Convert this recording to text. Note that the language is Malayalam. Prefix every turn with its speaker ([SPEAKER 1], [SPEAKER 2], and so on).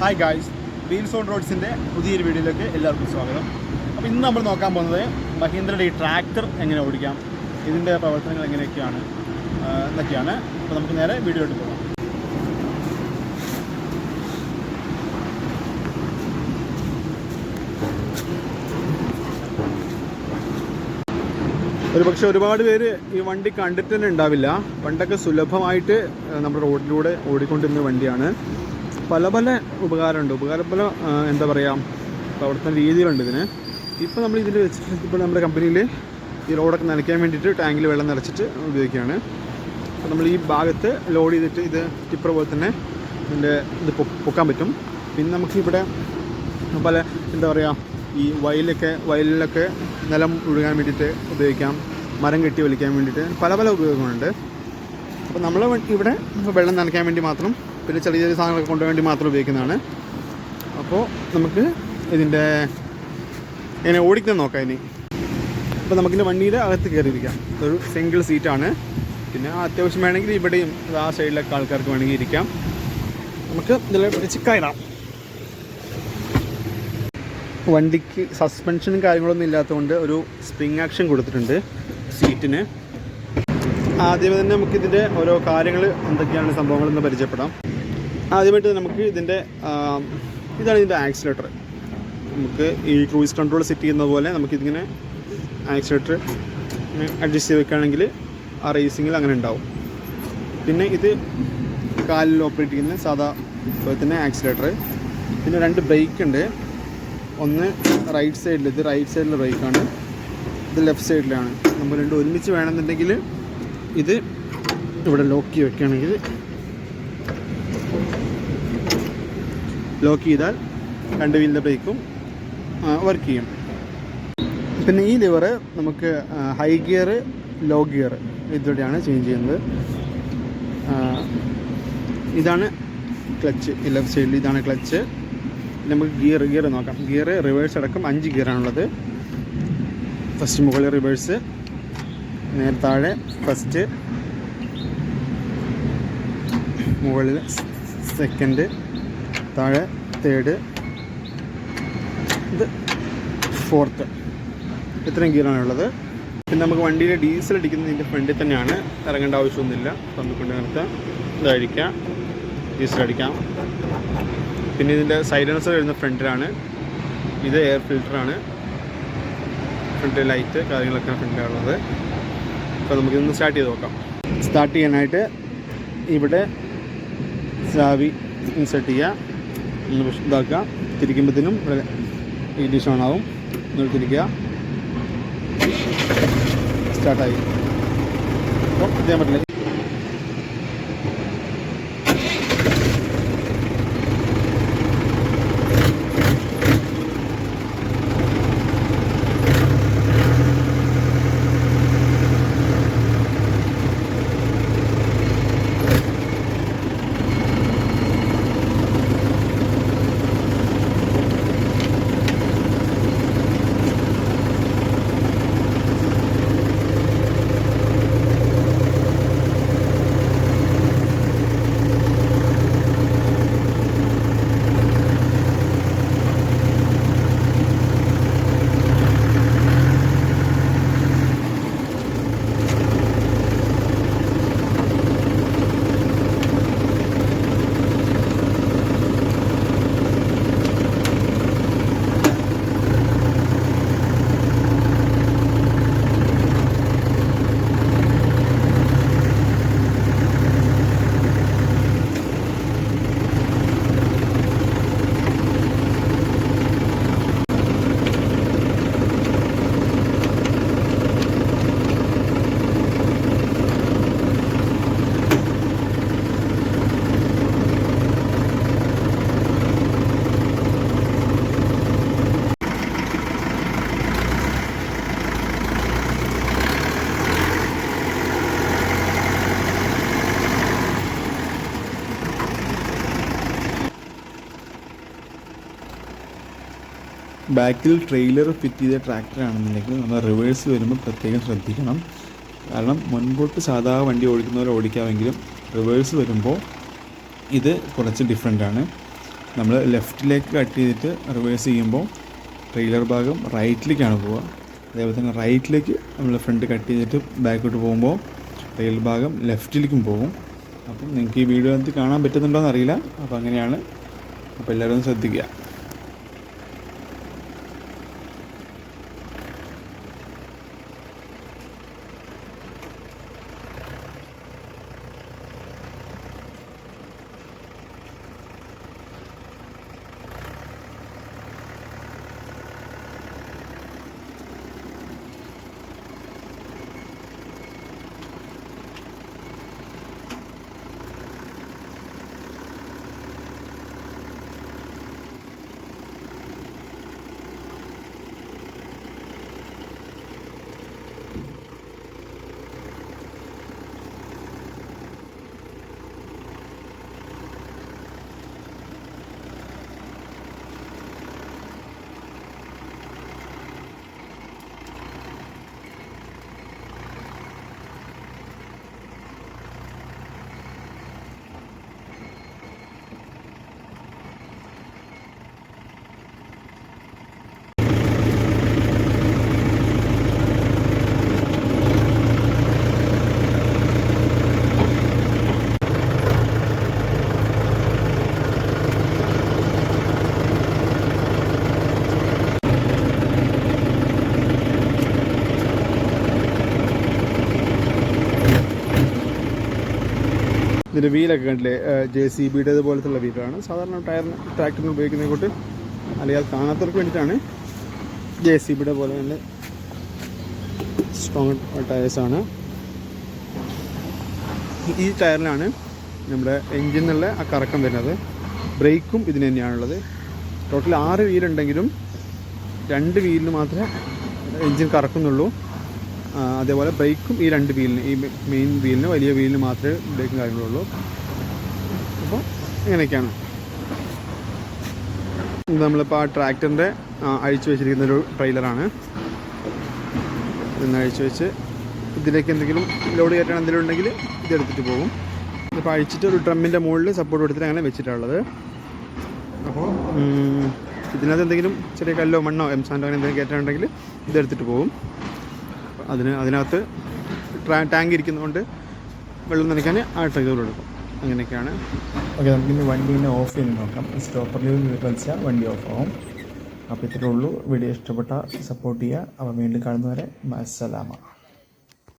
[SPEAKER 1] ഹായ് ഗായ്സ്, വീൽസ് ഓൺ റോഡ്സിൻ്റെ പുതിയൊരു വീഡിയോയിലേക്ക് എല്ലാവർക്കും സ്വാഗതം. അപ്പോൾ ഇന്ന് നമ്മൾ നോക്കാൻ പോകുന്നത് മഹീന്ദ്രയുടെ ഈ ട്രാക്ടർ എങ്ങനെ ഓടിക്കാം, ഇതിൻ്റെ പ്രവർത്തനങ്ങൾ എങ്ങനെയൊക്കെയാണ് എന്നൊക്കെയാണ്. അപ്പോൾ നമുക്ക് നേരെ വീഡിയോയിലോട്ട് പോകാം. ഒരുപക്ഷെ ഒരുപാട് പേര് ഈ വണ്ടി കണ്ടിട്ട് തന്നെ ഉണ്ടാവില്ല. പണ്ടൊക്കെ സുലഭമായിട്ട് നമ്മുടെ റോഡിലൂടെ ഓടിക്കൊണ്ടിരുന്ന വണ്ടിയാണ്. പല പല ഉപകാരമുണ്ട്, പല എന്താ പറയുക, പ്രവർത്തന രീതികളുണ്ട് ഇതിന്. ഇപ്പോൾ നമ്മൾ ഇതിൽ വെച്ചിട്ട് ഇപ്പോൾ നമ്മുടെ കമ്പനിയിൽ ഈ റോഡൊക്കെ നനയ്ക്കാൻ വേണ്ടിയിട്ട് ടാങ്കിൽ വെള്ളം നിറച്ചിട്ട് ഉപയോഗിക്കുകയാണ്. അപ്പോൾ നമ്മൾ ഈ ഭാഗത്ത് ലോഡ് ചെയ്തിട്ട് ഇത് ടിപ്പർ പോലെ തന്നെ ഇതിൻ്റെ ഇത് പൊക്കാൻ പറ്റും. പിന്നെ നമുക്കിവിടെ പല എന്താ പറയുക, ഈ വയലിലൊക്കെ നിലം ഒഴുകാൻ വേണ്ടിയിട്ട് ഉപയോഗിക്കാം, മരം കെട്ടി വലിക്കാൻ വേണ്ടിയിട്ട് പല പല ഉപയോഗങ്ങളുണ്ട്. അപ്പോൾ നമ്മൾ ഇവിടെ വെള്ളം നനയ്ക്കാൻ വേണ്ടി മാത്രം, പിന്നെ ചെറിയ ചെറിയ സാധനങ്ങളൊക്കെ കൊണ്ടുപോകാൻ വേണ്ടി മാത്രം ഉപയോഗിക്കുന്നതാണ്. അപ്പോൾ നമുക്ക് ഇതിൻ്റെ എങ്ങനെ ഓടിക്കുന്നത് നോക്കാം ഇനി. അപ്പോൾ നമുക്കിൻ്റെ വണ്ടിയുടെ അകത്ത് കയറിയിരിക്കാം. ഒരു സിംഗിൾ സീറ്റാണ്. പിന്നെ അത്യാവശ്യം വേണമെങ്കിൽ ഇവിടെയും ആ സൈഡിലൊക്കെ ആൾക്കാർക്ക് വേണമെങ്കിൽ ഇരിക്കാം. നമുക്ക് ഇതിൽ പിടിച്ച് കയറാം. വണ്ടിക്ക് സസ്പെൻഷനും കാര്യങ്ങളൊന്നും ഇല്ലാത്തതുകൊണ്ട് ഒരു സ്പ്രിങ് ആക്ഷൻ കൊടുത്തിട്ടുണ്ട് സീറ്റിന്. ആദ്യമേ തന്നെ നമുക്കിതിൻ്റെ ഓരോ കാര്യങ്ങൾ എന്തൊക്കെയാണ് സംഭവങ്ങളെന്ന് പരിചയപ്പെടാം. ആദ്യമായിട്ട് നമുക്ക് ഇതാണ് ഇതിൻ്റെ ആക്സിലേറ്റർ. നമുക്ക് ഈ ക്രൂയിസ് കൺട്രോൾ സെറ്റ് ചെയ്യുന്ന പോലെ നമുക്കിതിങ്ങനെ ആക്സിലേറ്റർ അഡ്ജസ്റ്റ് ചെയ്ത് വെക്കുകയാണെങ്കിൽ ആ റേസിങ്ങിൽ അങ്ങനെ ഉണ്ടാവും. പിന്നെ ഇത് കാലിൽ ഓപ്പറേറ്റ് ചെയ്യുന്ന സാധാ പോലെ തന്നെ ആക്സിലേറ്റർ. പിന്നെ 2 ബ്രേക്ക് ഉണ്ട്. ഒന്ന് റൈറ്റ് സൈഡിൽ, ഇത് റൈറ്റ് സൈഡിലെ ബ്രേക്കാണ്, ഇത് ലെഫ്റ്റ് സൈഡിലാണ്. നമ്മൾ രണ്ടും ഒരുമിച്ച് വേണമെന്നുണ്ടെങ്കിൽ ഇത് ഇവിടെ ലോക്ക് ചെയ്ത് വെക്കുകയാണെങ്കിൽ, ലോക്ക് ചെയ്താൽ 2 വീലിൻ്റെ ബ്രേക്കും വർക്ക് ചെയ്യും. പിന്നെ ഈ ലിവർ നമുക്ക് ഹൈ ഗിയർ, ലോ ഗിയർ ഇതിലൂടെയാണ് ചേഞ്ച് ചെയ്യുന്നത്. ഇതാണ് ക്ലച്ച്, ഈ ലെഫ്റ്റ് സൈഡിൽ ഇതാണ് ക്ലച്ച്. നമുക്ക് ഗിയർ നോക്കാം. ഗിയർ റിവേഴ്സ് അടക്കം 5 ഗിയറാണുള്ളത്. ഫസ്റ്റ് മുകളിൽ റിവേഴ്സ്, നേരെ താഴെ ഫസ്റ്റ്, മുകളിൽ സെക്കൻഡ്, താഴെ തേർഡ്, ഇത് ഫോർത്ത്. ഇത്രയും ഗിയറാണുള്ളത്. പിന്നെ നമുക്ക് വണ്ടിയിൽ ഡീസൽ അടിക്കുന്നത് ഇതിൻ്റെ ഫ്രണ്ടിൽ തന്നെയാണ്, ഇറങ്ങേണ്ട ആവശ്യമൊന്നുമില്ല. തമ്മിക്കൊണ്ട് നിർത്താം, ഇതടിക്കാം, ഡീസൽ അടിക്കാം. പിന്നെ ഇതിൻ്റെ സൈലൻസർ വരുന്ന ഫ്രണ്ടിലാണ്. ഇത് എയർ ഫിൽറ്ററാണ്. ഫ്രണ്ട് ലൈറ്റ് കാര്യങ്ങളൊക്കെ ഫ്രണ്ടിലാണുള്ളത്. അപ്പോൾ നമുക്കിതൊന്ന് സ്റ്റാർട്ട് ചെയ്ത് നോക്കാം. സ്റ്റാർട്ട് ചെയ്യാനായിട്ട് ഇവിടെ ചാവി ഇൻസെർട്ട് ചെയ്യുക, ഒന്ന് ഇതാക്കുക. തിരിക്കുമ്പോഴത്തേനും ഇവിടെ ഇഗ്നിഷൻ ഓണാവും. ഒന്ന് തിരിക്കുക, സ്റ്റാർട്ടായി. അപ്പോൾ ചെയ്യാൻ പറ്റില്ല. ബാക്കിൽ ട്രെയിലർ ഫിറ്റ് ചെയ്ത ട്രാക്ടറാണെന്നുണ്ടെങ്കിൽ നമ്മൾ റിവേഴ്സ് വരുമ്പോൾ പ്രത്യേകം ശ്രദ്ധിക്കണം. കാരണം മുൻപോട്ട് സാധാ വണ്ടി ഓടിക്കുന്ന പോലെ ഓടിക്കാമെങ്കിലും റിവേഴ്സ് വരുമ്പോൾ ഇത് കുറച്ച് ഡിഫറെൻ്റാണ്. നമ്മൾ ലെഫ്റ്റിലേക്ക് കട്ട് ചെയ്തിട്ട് റിവേഴ്സ് ചെയ്യുമ്പോൾ ട്രെയിലർ ഭാഗം റൈറ്റിലേക്കാണ് പോവുക. അതേപോലെ തന്നെ റൈറ്റിലേക്ക് നമ്മൾ ഫ്രണ്ട് കട്ട് ചെയ്തിട്ട് ബാക്കോട്ട് പോകുമ്പോൾ ട്രെയിലർ ഭാഗം ലെഫ്റ്റിലേക്കും പോകും. അപ്പം നിങ്ങൾക്ക് ഈ വീഡിയോ അതിൽ കാണാൻ പറ്റുന്നുണ്ടോയെന്ന് അറിയില്ല. അപ്പോൾ അങ്ങനെയാണ്. അപ്പോൾ എല്ലാവരും ഒന്ന് ശ്രദ്ധിക്കുക. ഇതിൻ്റെ വീലൊക്കെ കണ്ടില്ലേ, JCBയുടെ ഇതുപോലത്തുള്ള വീലാണ്. സാധാരണ ട്രാക്ടറിന് ഉപയോഗിക്കുന്നതിനെ കൊണ്ട് അല്ലെങ്കിൽ അത് കാണാത്തവർക്ക് വേണ്ടിയിട്ടാണ്. JCBയുടെ പോലെ തന്നെ സ്ട്രോങ് ടയേഴ്സാണ്. ഈ ടയറിലാണ് നമ്മുടെ എൻജിൻ എന്നുള്ള ആ കറക്കം വരുന്നത്. ബ്രേക്കും ഇതിന് തന്നെയാണുള്ളത്. ടോട്ടൽ 6 വീലുണ്ടെങ്കിലും 2 വീലിന് മാത്രമേ എൻജിൻ കറക്കുന്നുള്ളൂ. അതേപോലെ ബ്രേക്കും ഈ 2 വീലിന്, ഈ മെയിൻ വീലിന്, വലിയ വീലിന് മാത്രമേ ബ്രേക്കും കാര്യങ്ങളുള്ളൂ. അപ്പോൾ ഇങ്ങനെയൊക്കെയാണ്. ഇത് നമ്മളിപ്പോൾ ആ ട്രാക്ടറിൻ്റെ അഴിച്ചു വെച്ചിരിക്കുന്നൊരു ട്രെയിലറാണ്. ഇതൊന്ന് അഴിച്ചു വെച്ച് ഇതിലേക്ക് എന്തെങ്കിലും ലോഡ് കയറ്റാൻ എന്തെങ്കിലും ഉണ്ടെങ്കിൽ ഇതെടുത്തിട്ട് പോകും. ഇതിപ്പോൾ അഴിച്ചിട്ട് ഒരു ഡ്രമ്മിൻ്റെ മുകളിൽ സപ്പോർട്ട് കൊടുത്തിട്ട് അങ്ങനെ വെച്ചിട്ടുള്ളത്. അപ്പോൾ ഇതിനകത്ത് എന്തെങ്കിലും ചെറിയ കല്ലോ മണ്ണോ എംസാൻഡോ അങ്ങനെ എന്തെങ്കിലും കയറ്റാനുണ്ടെങ്കിൽ ഇതെടുത്തിട്ട് പോകും. അതിനകത്ത് ടാങ്ക് ഇരിക്കുന്നതുകൊണ്ട് വെള്ളം നനയ്ക്കാൻ ആ ട്രെയിലർ എടുക്കും. അങ്ങനെയൊക്കെയാണ്. ഓക്കെ, നമുക്കിന്ന് വണ്ടീനെ ഓഫ് ചെയ്ത് നോക്കാം. സ്റ്റോപ്പറിൽ കളിച്ചാൽ വണ്ടി ഓഫ് ആവും. അപ്പോൾ ഇത്രയേ ഉള്ളൂ. വീഡിയോ ഇഷ്ടപ്പെട്ടാൽ സപ്പോർട്ട് ചെയ്യുക. അപ്പോൾ വീണ്ടും കാണുന്നവരെ അസ്സലാമ.